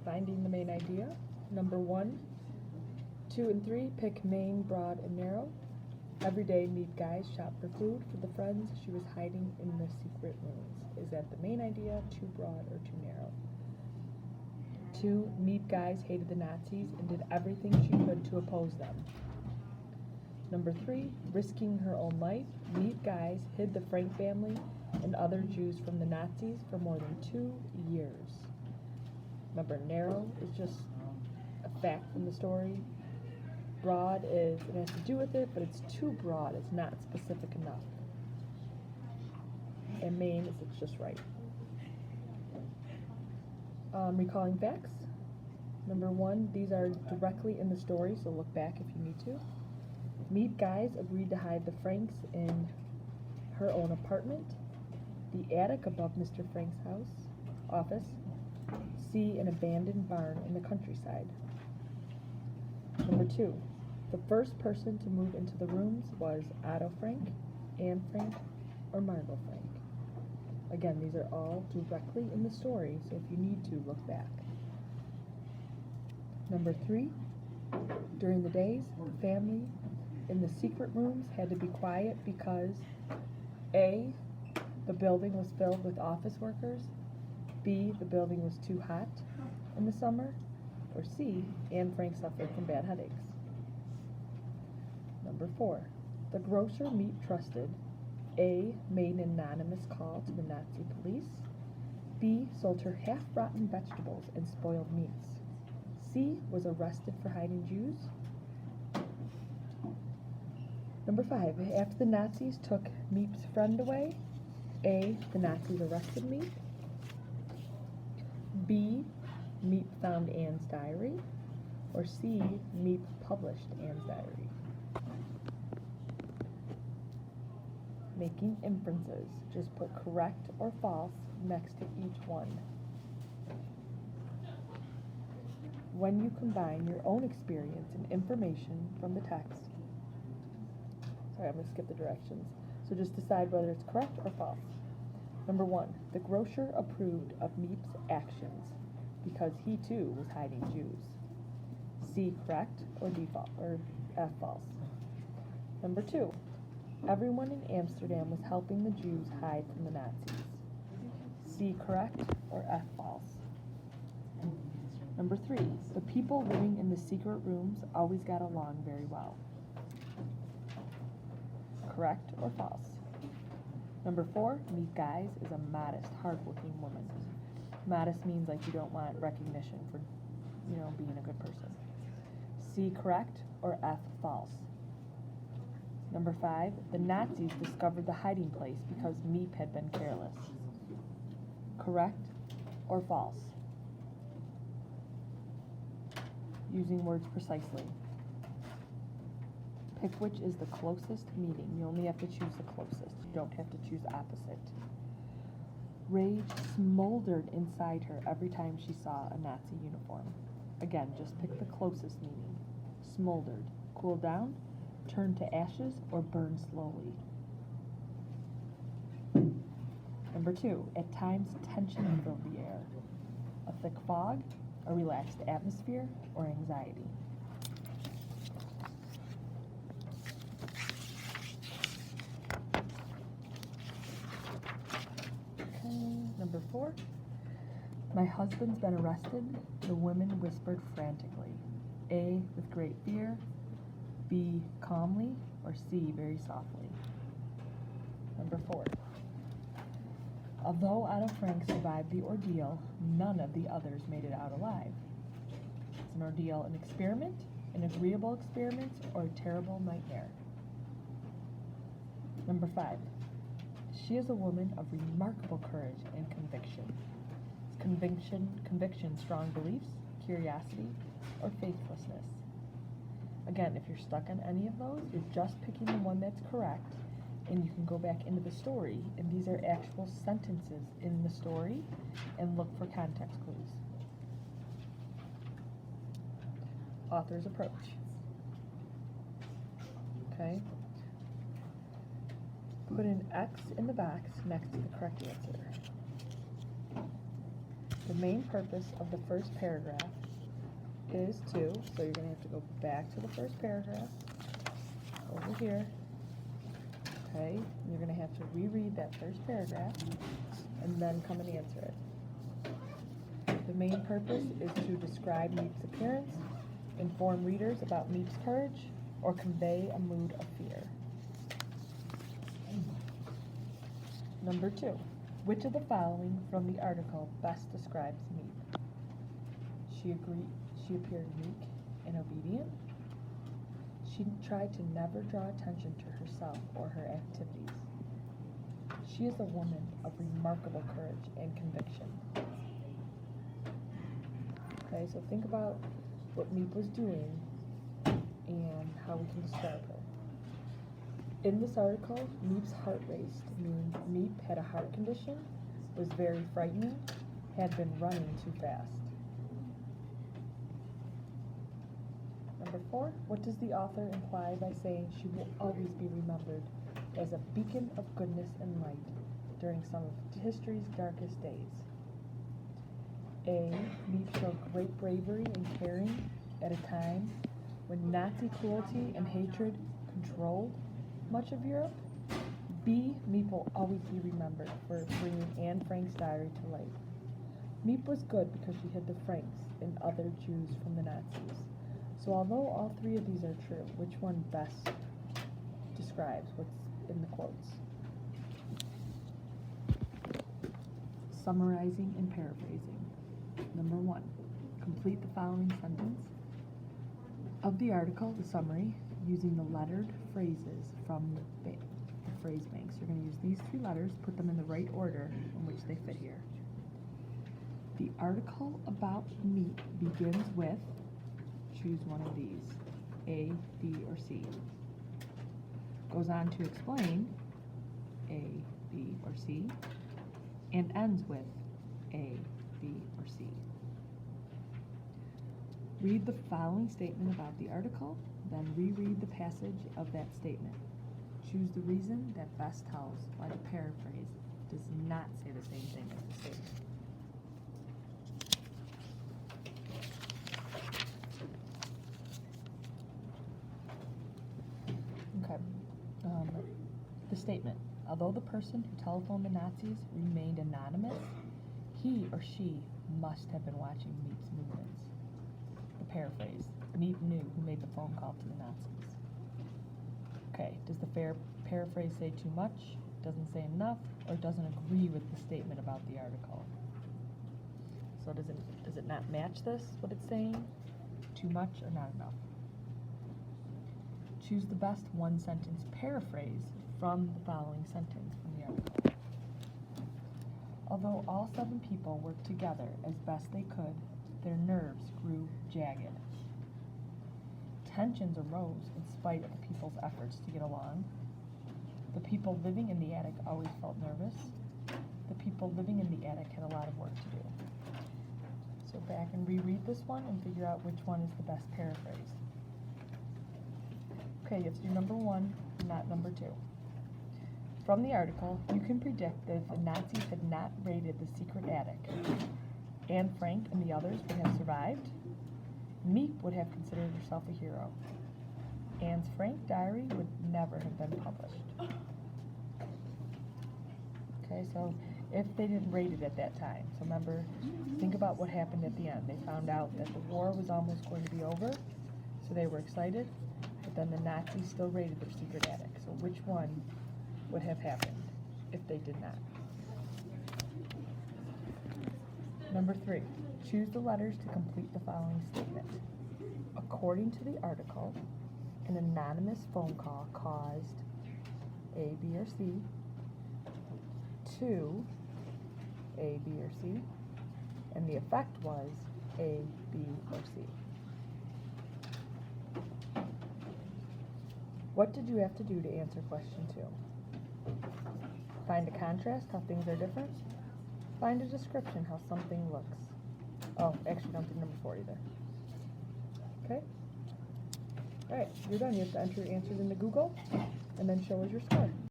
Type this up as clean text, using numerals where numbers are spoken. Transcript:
finding the main idea. Number 1, 2, and 3, pick main, broad, and narrow. Every day, meet guys shop for food for the friends she was hiding in the secret rooms. Is that the main idea, too broad, or too narrow? 2, meet guys hated the Nazis and did everything she could to oppose them. Number 3, risking her own life, meet guys hid the Frank family and other Jews from the Nazis for more than 2 years. Remember, narrow is just a fact from the story. Broad is, it has to do with it, but it's too broad. It's not specific enough. And main is it's just right. Recalling facts. Number 1, these are directly in the story, so look back if you need to. Meet guys agreed to hide the Franks in her own apartment. The attic above Mr. Frank's office. C, an abandoned barn in the countryside. Number 2, the first person to move into the rooms was Otto Frank, Anne Frank, or Margot Frank. Again, these are all directly in the story, so if you need to, look back. Number 3, during the days, the family in the secret rooms had to be quiet because A, the building was filled with office workers, B, the building was too hot in the summer, or C, Anne Frank suffered from bad headaches. Number 4, the grocer Meat trusted, A, made an anonymous call to the Nazi police, B, sold her half-rotten vegetables and spoiled meats, C, was arrested for hiding Jews. Number 5, after the Nazis took Meep's friend away, A, the Nazis arrested Meep, B, Meep found Anne's diary, or C, Meep published Anne's diary. Making inferences. Just put correct or false next to each one. When you combine your own experience and information from the text, sorry, I'm going to skip the directions. So just decide whether it's correct or false. Number 1, the grocer approved of Meep's actions because he too was hiding Jews. C, correct, or D, or F, false. Number 2, everyone in Amsterdam was helping the Jews hide from the Nazis. C, correct, or F, false. Number 3, the people living in the secret rooms always got along very well. Correct or false? Number 4, Meet Guys is a modest, hardworking woman. Modest means like you don't want recognition for, being a good person. C, correct, or F, false? Number 5, the Nazis discovered the hiding place because Meep had been careless. Correct or false? Using words precisely. Pick which is the closest meaning. You only have to choose the closest. You don't have to choose opposite. Rage smoldered inside her every time she saw a Nazi uniform. Again, just pick the closest meaning. Smoldered. Cool down, turn to ashes, or burn slowly. Number 2, at times tension filled the air. A thick fog, a relaxed atmosphere, or anxiety. Number 4, my husband's been arrested, the women whispered frantically. A, with great fear, B, calmly, or C, very softly. Number 4, although Otto Frank survived the ordeal, none of the others made it out alive. Is an ordeal an experiment, an agreeable experiment, or a terrible nightmare? Number 5, she is a woman of remarkable courage and conviction. Is conviction strong beliefs, curiosity, or faithlessness? Again, if you're stuck on any of those, you're just picking the one that's correct, and you can go back into the story, and these are actual sentences in the story, and look for context clues. Author's approach. Okay. Put an X in the box next to the correct answer. The main purpose of the first paragraph is to, so you're going to have to go back to the first paragraph, over here, okay? You're going to have to reread that first paragraph, and then come and answer it. The main purpose is to describe Meep's appearance, inform readers about Meep's courage, or convey a mood of fear. Number 2. Which of the following from the article best describes Meep? She appeared meek and obedient. She tried to never draw attention to herself or her activities. She is a woman of remarkable courage and conviction. Okay, so think about what Meep was doing and how we can describe her. In this article, Meep's heart raced, meaning Meep had a heart condition, was very frightening, had been running too fast. Number 4, what does the author imply by saying she will always be remembered as a beacon of goodness and light during some of history's darkest days? A, Meep showed great bravery and caring at a time when Nazi cruelty and hatred controlled much of Europe. B, Meep will always be remembered for bringing Anne Frank's diary to light. Meep was good because she hid the Franks and other Jews from the Nazis. So although all 3 of these are true, which one best describes what's in the quotes? Summarizing and paraphrasing. Number 1, complete the following sentence of the article, the summary, using the lettered phrases from the phrase banks. You're going to use these 3 letters, put them in the right order in which they fit here. The article about Meep begins with, choose one of these, A, B, or C. Goes on to explain A, B, or C, and ends with A, B, or C. Read the following statement about the article, then reread the passage of that statement. Choose the reason that best tells why the paraphrase does not say the same thing as the statement. Okay. The statement. Although the person who telephoned the Nazis remained anonymous, he or she must have been watching Meep's movements. The paraphrase. Meep knew who made the phone call to the Nazis. Okay, does the paraphrase say too much, doesn't say enough, or doesn't agree with the statement about the article? So does it not match this, what it's saying? Too much or not enough? Choose the best one-sentence paraphrase from the following sentence from the article. Although all 7 people worked together as best they could, their nerves grew jagged. Tensions arose in spite of the people's efforts to get along. The people living in the attic always felt nervous. The people living in the attic had a lot of work to do. So back and reread this one and figure out which one is the best paraphrase. Okay, you have to do number 1, not number 2. From the article, you can predict that if the Nazis had not raided the secret attic, Anne Frank and the others would have survived. Meep would have considered herself a hero. Anne's Frank diary would never have been published. Okay, so if they didn't raid it at that time, so remember, think about what happened at the end. They found out that the war was almost going to be over, so they were excited, but then the Nazis still raided their secret attic. So which one would have happened if they did not? Number 3, choose the letters to complete the following statement. According to the article, an anonymous phone call caused A, B, or C to A, B, or C, and the effect was A, B, or C. What did you have to do to answer question 2? Find a contrast, how things are different. Find a description, how something looks. Oh, actually don't do number 4 either. Okay? Alright, you're done. You have to enter your answers into Google, and then show us your score.